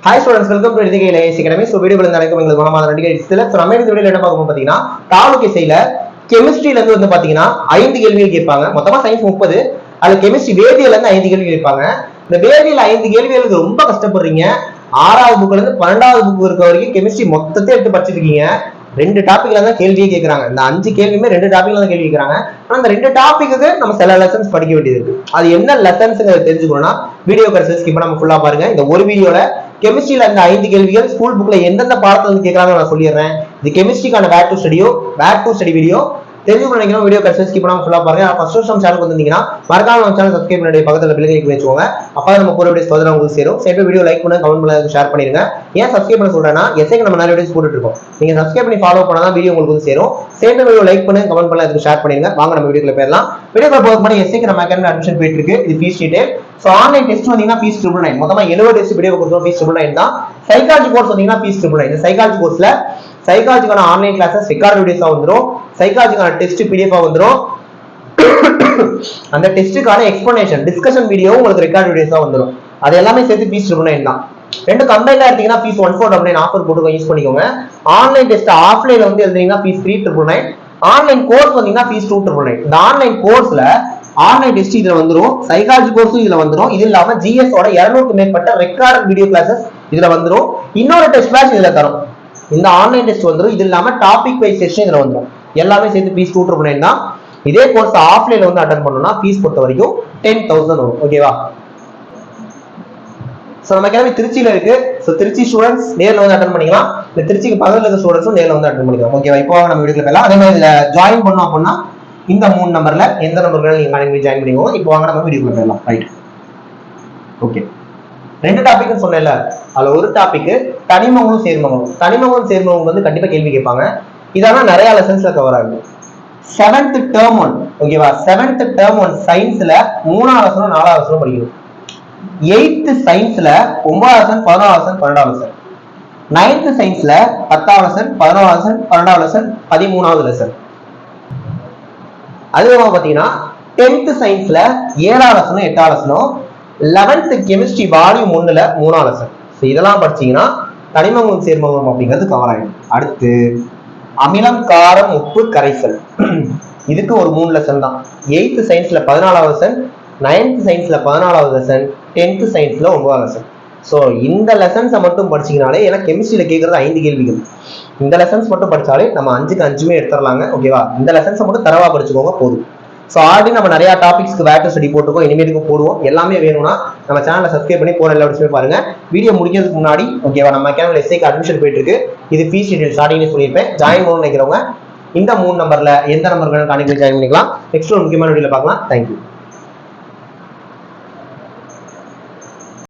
Hi students, welcome to Nidhi IAS Academy. So video நடக்கும் உங்களுக்கு மனமார்ந்த நன்றிகள். இதுல நம்ம இந்த வீடியோல என்ன பார்க்க போறோம் பாத்தீங்கன்னா டாபிக் இசையில கெமிஸ்ட்ரியில இருந்து வந்து பாத்தீங்கன்னா 5 கேள்விகள் கேட்பாங்க. மொத்தமா சயின்ஸ் 30, அதுல கெமிஸ்ட்ரி வேதியியல்ல இருந்து 5 கேள்வி கேட்பாங்க. இந்த வேதியியல்ல 5 கேள்விகளுக்கு ரொம்ப கஷ்டப்படுறீங்க. 6வது புக்ல இருந்து 12வது புக் இருக்க வரைக்கும் கெமிஸ்ட்ரி மொத்தத்தை எடுத்து படிச்சிருக்கீங்க. 2 டாபிக்ல தான் கேள்வியே கேக்குறாங்க. இந்த 5 கேள்வியுமே 2 டாபிக்ல தான் கேள்வி கேக்குறாங்க. ஆனா இந்த 2 டாபிக்கு நம்ம சில லெசன்ஸ் படிக்க வேண்டியது இருக்கு. அது என்ன லெசன்ஸ்ங்கறத தெரிஞ்சுக்கணும்னா வீடியோ கடைசி ஸ்கிப் பண்ணாம ஃபுல்லா பாருங்க. இந்த ஒரு வீடியோல கெமிஸ்ட்ரியில இந்த 5 கேள்விகள் ஸ்கூல் புக்ல எந்தெந்த பாடத்துல இருந்து கேக்குறாங்க நான் சொல்லிடுறேன். இது கெமிஸ்ட்ரிக்கான வேர் டு ஸ்டடி வீடியோ தெரிஞ்சுக்கணும் நினைக்கிறோம். வீடியோ கடைசி ஸ்கிப் பண்ணாம ஃபுல்லா பாருங்க. ஃபர்ஸ்ட் டைம் சேனலுக்கு வந்தீங்கன்னா மறக்காம நம்ம சேனல் சப்ஸ்கிரைப் பண்ணி பக்கத்துல பெல் கிளிக் பண்ணி வச்சுக்கோங்க. அப்பதான் நம்ம போற வீடியோஸ் தொடர்ந்து உங்களுக்கு சேரும். சேர்த்து வீடியோ லைக் பண்ணுங்க, கமெண்ட் பண்ணுங்க, ஷேர் பண்ணிருங்க. ஏன் சப்ஸ்கிரைப் பண்ண சொல்றேன்னா எஸ்ஐக்கு நம்ம நிறைய வீடியோஸ் போட்டுட்டு இருக்கோம். நீங்க சப்ஸ்கிரைப் பண்ணி ஃபாலோ பண்ணாதான் வீடியோ உங்களுக்கு வந்து சேரும். சேர்த்து வீடியோ லைக் பண்ணுங்க, கமெண்ட் பண்ணுங்க, அதுக்கு ஷேர் பண்ணிருங்க. வாங்க நம்ம வீடியோக்குள்ள போயிடலாம். வீடியோக்குள்ள போறதுக்கு முன்னாடி எஸ்ஐக்கு நம்ம அகாடமி அட்மிஷன் போயிட்டு இருக்கு. இது fees detail. So online test வந்தீங்கன்னா ஃபீஸ் 999. மொத்தமா 70 டெஸ்ட் வீடியோ கொடுத்தோம், ஃபீஸ் 999 தான். சைக்காலஜி கோர்ஸ் வந்தீங்கன்னா ஃபீஸ் 999. இந்த சைக்காலஜி கோர்ஸ்ல சைக்காலஜிக்கான ஆன்லைன் கிளாसेस ரெக்கார்ட் வீடியோஸா வந்துரும். சைக்காலஜிக்கான டெஸ்ட் பிடிஎஃப் வந்துரும். அந்த டெஸ்டுக்கான எக்ஸ்பிளனேஷன் டிஸ்கஷன் வீடியோ உங்களுக்கு ரெக்கார்ட் வீடியோஸா வந்துரும். அது எல்லாமே சேர்த்து ஃபீஸ் 999 தான். ரெண்டு கம்பைன்டா எடுத்தீங்கன்னா ஃபீஸ் 1499 ஆஃபர் போட்டு யூஸ் பண்ணிக்கோங்க. ஆன்லைன் டெஸ்ட் ஆஃப்லைன்ல வந்து எழுதுறீங்கன்னா ஃபீஸ் 3999. ஆன்லைன் கோர்ஸ் வந்தீங்கன்னா ஃபீஸ் 2999. இந்த ஆன்லைன் கோர்ஸ்ல ஆன்லைன் டெஸ்ட் இதுல வந்துரும், சைக்காலஜி கோர்ஸும் இதுல வந்துரும். இது இல்லாம ஜிஎஸ் ஓட 200க்கு மேற்பட்ட ரெக்கார்ட் வீடியோ கிளாसेस இதுல வந்துரும். இன்னொரு டெஸ்ட் பேட்ச் இதுல தரும். இந்த ஆன்லைன் டெஸ்ட் வந்துரும். இது இல்லாம டாபிக் வைஸ் செஷன் இதுல வந்துரும். எல்லாமே சேர்த்து ஃபீஸ் 299 தான். இதே கோர்ஸ் ஆஃப்லைன்ல வந்து அட்டெண்ட் பண்ணனும்னா ஃபீஸ் பொறுத்த வரைக்கும் 10000 வரும். ஓகேவா? சோ நம்ம அகாடமி திருச்சியில இருக்கு. சோ திருச்சி ஸ்டூடண்ட்ஸ் நேர்ல வந்து அட்டெண்ட் பண்ணிக்கலாம். இந்த திருச்சிக்கு பக்கத்துல இருக்க ஸ்டூடண்ட்ஸும் நேர்ல வந்து அட்டெண்ட் பண்ணிக்கலாம். ஓகேவா? இப்போ நம்ம வீடியோக்குள்ள போலாம். அதே மாதிரி இதுல ஜாயின் பண்ணனும் அப்படினா இந்த 3 நம்பர்ல எந்த நம்பர்ல நீங்க அகாடமி ஜாயின் பண்ணிக்கோங்க. இப்போ வாங்க நம்ம வீடியோக்குள்ள போலாம். ரைட். ஓகே. 2 டாபிக் சொன்னேன்ல, அதுல ஒரு டாபிக் தனிமங்களும் சேர்மங்களும். தனிமங்களும் சேர்மங்களும் வந்து கண்டிப்பா கேள்வி கேட்பாங்க. இதெல்லாம் நிறைய லெசன்ஸ்ல கவர் ஆகும். 7th term 1, ஓகேவா? 7th term 1 சயின்ஸ்ல 3ஆவது லெசன் 4ஆவது லெசன் படிக்கணும். 8th சயின்ஸ்ல 9ஆவது லெசன் 11ஆவது லெசன் 12ஆவது லெசன். 9th சயின்ஸ்ல 10ஆவது லெசன் 11ஆவது லெசன் 12ஆவது லெசன் 13ஆவது லெசன். அதுவும் பாத்தீங்கன்னா 10th சயின்ஸ்ல 7ஆவது லெசனும் 8ஆவது லெசனும், 11th கெமிஸ்ட்ரி வால்யூம் 1ல 3ஆவது லெசன். சோ இதெல்லாம் படிச்சீங்கன்னா தனிமங்களும் சேர்மங்களும் அப்படிங்கிறது கவர் ஆயிடும். அடுத்து அமிலம், காரம், உப்பு, கரைசல். இதுக்கு ஒரு 3 லெசன் தான். 8th சயின்ஸ்ல 14ஆவது லெசன், 9th சயின்ஸ்ல 14ஆவது லெசன், 10th சயின்ஸ்ல 9ஆவது லெசன். சோ இந்த லெசன்ஸை மட்டும் படிச்சீங்கனாலே, ஏன்னா கெமிஸ்ட்ரியில கேட்கறது 5 கேள்விகள். இந்த லெசன்ஸ் மட்டும் படிச்சாலே நம்ம 5க்கு 5மே எடுத்துடலாங்க. ஓகேவா? இந்த லெசன்ஸை மட்டும் தரவா படிச்சுக்கோங்க போதும். சோ ஆல்ரெடி நம்ம நிறைய டாபிக்ஸ்க்கு வேர் டு ஸ்டடி போட்டுருக்கோம், இனிமேலுக்கு போடுவோம். எல்லாமே வேணும்னா நம்ம சேனலை சப்ஸ்கிரைப் பண்ணி போற எல்லா விஷயமே பாருங்க. வீடியோ முடிக்கிறதுக்கு முன்னாடி ஓகேவா, நம்ம சேனல்ல எஸ்ஐக்கு அட்மிஷன் போயிட்டு இருக்கு. இது ஃபீஸ் டீடைல் ஸ்டார்டிங்ல சொல்லியிருப்பேன். ஜாயின் பண்ணணும்னு நினைக்கிறவங்க இந்த 3 நம்பர்ல எந்த நம்பர் வேணும் கான்டாக்ட் ஜாயின் பண்ணிக்கலாம். நெக்ஸ்ட் ஒரு முக்கியமான வீடியோல பார்க்கலாம். தேங்க்யூ.